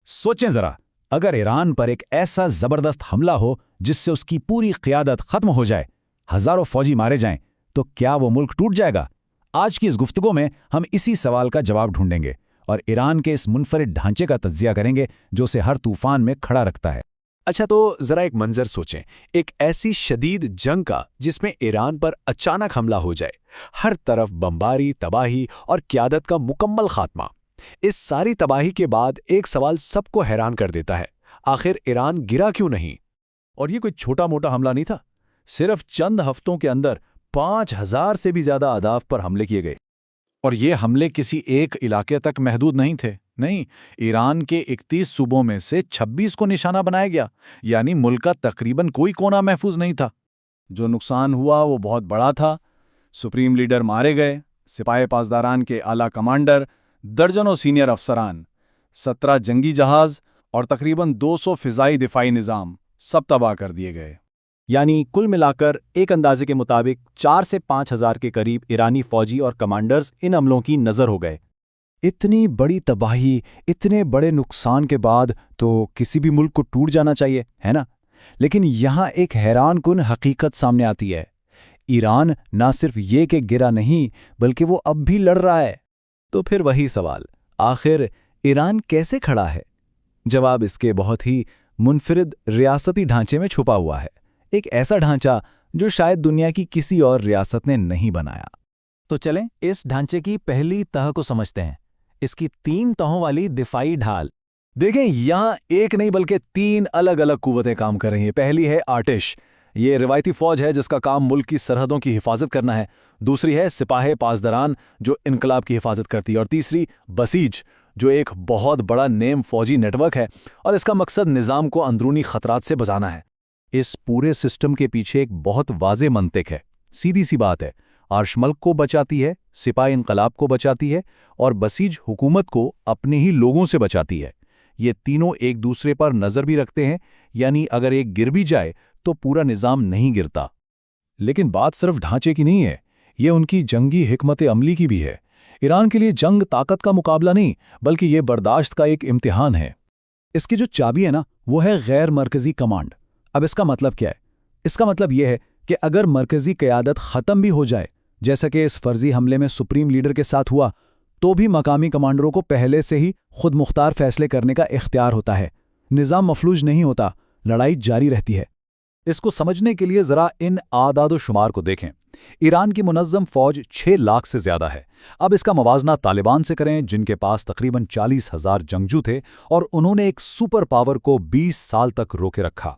سوچیں ذرا، اگر ایران پر ایک ایسا زبردست حملہ ہو جس سے اس کی پوری قیادت ختم ہو جائے، ہزاروں فوجی مارے جائیں، تو کیا وہ ملک ٹوٹ جائے گا؟ آج کی اس گفتگو میں ہم اسی سوال کا جواب ڈھونڈیں گے اور ایران کے اس منفرد ڈھانچے کا تجزیہ کریں گے جو اسے ہر طوفان میں کھڑا رکھتا ہے۔ اچھا، تو ذرا ایک منظر سوچیں، ایک ایسی شدید جنگ کا جس میں ایران پر اچانک حملہ ہو جائے، ہر طرف بمباری، تباہی اور قیادت کا مکمل خاتمہ۔ اس ساری تباہی کے بعد ایک سوال سب کو حیران کر دیتا ہے، آخر ایران گرا کیوں نہیں؟ اور یہ کوئی چھوٹا موٹا حملہ نہیں تھا، صرف چند ہفتوں کے اندر 5000 سے بھی زیادہ اہداف پر حملے کیے گئے۔ اور یہ حملے کسی ایک علاقے تک محدود نہیں تھے، نہیں، ایران کے 31 صوبوں میں سے 26 کو نشانہ بنایا گیا، یعنی ملک کا تقریباً کوئی کونا محفوظ نہیں تھا۔ جو نقصان ہوا وہ بہت بڑا تھا، سپریم لیڈر مارے گئے، سپاہی پاسداران کے اعلیٰ کمانڈر، درجنوں سینئر افسران، 17 جنگی جہاز اور تقریباً 200 فضائی دفاعی نظام سب تباہ کر دیے گئے۔ یعنی کل ملا کر ایک اندازے کے مطابق 4 سے 5 ہزار کے قریب ایرانی فوجی اور کمانڈرز ان حملوں کی نظر ہو گئے۔ اتنی بڑی تباہی، اتنے بڑے نقصان کے بعد تو کسی بھی ملک کو ٹوٹ جانا چاہیے، ہے نا؟ لیکن یہاں ایک حیران کن حقیقت سامنے آتی ہے۔ ایران نہ صرف یہ کہ گرا نہیں، بلکہ وہ اب بھی لڑ رہا ہے۔ تو پھر وہی سوال، آخر ایران کیسے کھڑا ہے؟ جواب اس کے بہت ہی منفرد ریاستی ڈھانچے میں چھپا ہوا ہے، ایک ایسا ڈھانچہ جو شاید دنیا کی کسی اور ریاست نے نہیں بنایا۔ تو چلیں اس ڈھانچے کی پہلی تہ کو سمجھتے ہیں، اس کی 3 تہوں والی دفاعی ڈھال۔ دیکھیں، یہاں ایک نہیں بلکہ 3 الگ الگ قوتیں کام کر رہی ہیں۔ پہلی ہے آرٹش، یہ روایتی فوج ہے جس کا کام ملک کی سرحدوں کی حفاظت کرنا ہے۔ دوسری ہے سپاہی پاسداران جو انقلاب کی حفاظت کرتی ہے، اور تیسری بسیج جو ایک بہت بڑا نیم فوجی نیٹ ورک ہے، اور اس کا مقصد نظام کو اندرونی خطرات سے بچانا ہے۔ اس پورے سسٹم کے پیچھے ایک بہت واضح منطق ہے، سیدھی سی بات ہے، آرش ملک کو بچاتی ہے، سپاہی انقلاب کو بچاتی ہے، اور بسیج حکومت کو اپنے ہی لوگوں سے بچاتی ہے۔ یہ تینوں ایک دوسرے پر نظر بھی رکھتے ہیں، یعنی اگر ایک گر بھی جائے تو پورا نظام نہیں گرتا۔ لیکن بات صرف ڈھانچے کی نہیں ہے، یہ ان کی جنگی حکمت عملی کی بھی ہے۔ ایران کے لیے جنگ طاقت کا مقابلہ نہیں، بلکہ یہ برداشت کا ایک امتحان ہے۔ اس کی جو چابی ہے نا، وہ ہے غیر مرکزی کمانڈ۔ اب اس کا مطلب کیا ہے؟ اس کا مطلب یہ ہے کہ اگر مرکزی قیادت ختم بھی ہو جائے، جیسا کہ اس فرضی حملے میں سپریم لیڈر کے ساتھ ہوا، تو بھی مقامی کمانڈروں کو پہلے سے ہی خود مختار فیصلے کرنے کا اختیار ہوتا ہے۔ نظام مفلوج نہیں ہوتا، لڑائی جاری رہتی ہے۔ اس کو سمجھنے کے لیے ذرا ان اعداد و شمار کو دیکھیں۔ ایران کی منظم فوج 6 لاکھ سے زیادہ ہے۔ اب اس کا موازنہ طالبان سے کریں، جن کے پاس تقریباً 40,000 جنگجو تھے اور انہوں نے ایک سپر پاور کو 20 سال تک روکے رکھا۔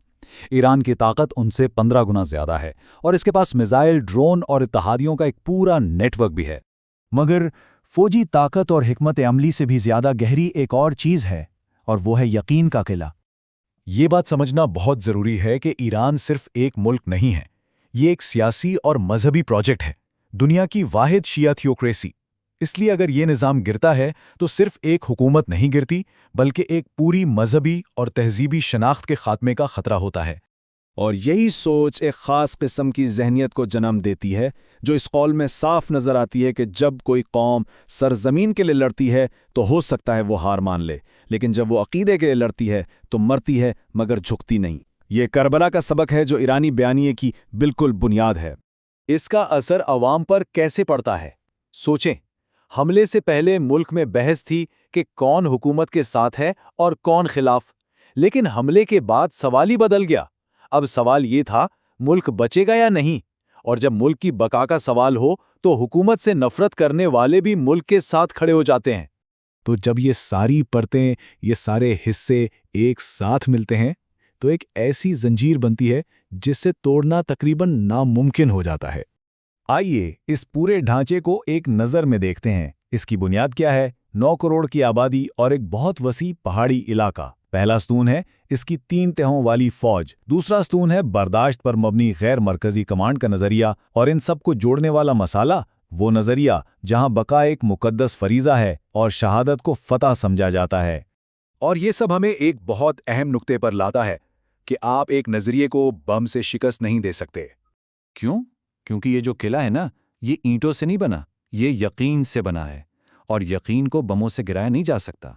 ایران کی طاقت ان سے 15 گنا زیادہ ہے، اور اس کے پاس میزائل، ڈرون اور اتحادیوں کا ایک پورا نیٹ ورک بھی ہے۔ مگر فوجی طاقت اور حکمت عملی سے بھی زیادہ گہری ایک اور چیز ہے، اور وہ ہے یقین کا قلعہ۔ یہ بات سمجھنا بہت ضروری ہے کہ ایران صرف ایک ملک نہیں ہے، یہ ایک سیاسی اور مذہبی پروجیکٹ ہے، دنیا کی واحد شیعہ تھیوکریسی۔ اس لیے اگر یہ نظام گرتا ہے تو صرف ایک حکومت نہیں گرتی، بلکہ ایک پوری مذہبی اور تہذیبی شناخت کے خاتمے کا خطرہ ہوتا ہے۔ اور یہی سوچ ایک خاص قسم کی ذہنیت کو جنم دیتی ہے، جو اس قول میں صاف نظر آتی ہے کہ جب کوئی قوم سرزمین کے لیے لڑتی ہے تو ہو سکتا ہے وہ ہار مان لے، لیکن جب وہ عقیدے کے لیے لڑتی ہے تو مرتی ہے مگر جھکتی نہیں۔ یہ کربلا کا سبق ہے جو ایرانی بیانیے کی بالکل بنیاد ہے۔ اس کا اثر عوام پر کیسے پڑتا ہے؟ سوچیں، حملے سے پہلے ملک میں بحث تھی کہ کون حکومت کے ساتھ ہے اور کون خلاف، لیکن حملے کے بعد سوال ہی بدل گیا۔ اب سوال یہ تھا، ملک بچے گا یا نہیں؟ اور جب ملک کی بقا کا سوال ہو تو حکومت سے نفرت کرنے والے بھی ملک کے ساتھ کھڑے ہو جاتے ہیں۔ تو جب یہ ساری پرتیں، یہ سارے حصے ایک ساتھ ملتے ہیں تو ایک ایسی زنجیر بنتی ہے جس سے توڑنا تقریباً ناممکن ہو جاتا ہے۔ آئیے اس پورے ڈھانچے کو ایک نظر میں دیکھتے ہیں۔ اس کی بنیاد کیا ہے؟ 9 کروڑ کی آبادی اور ایک بہت وسیع پہاڑی علاقہ۔ پہلا ستون ہے اس کی 3 تہوں والی فوج، دوسرا ستون ہے برداشت پر مبنی غیر مرکزی کمانڈ کا نظریہ، اور ان سب کو جوڑنے والا مسالہ وہ نظریہ جہاں بقا ایک مقدس فریضہ ہے اور شہادت کو فتح سمجھا جاتا ہے۔ اور یہ سب ہمیں ایک بہت اہم نقطے پر لاتا ہے کہ آپ ایک نظریے کو بم سے شکست نہیں دے سکتے۔ کیوں؟ کیونکہ یہ جو قلعہ ہے نا، یہ اینٹوں سے نہیں بنا، یہ یقین سے بنا ہے، اور یقین کو بموں سے گرایا نہیں جا سکتا۔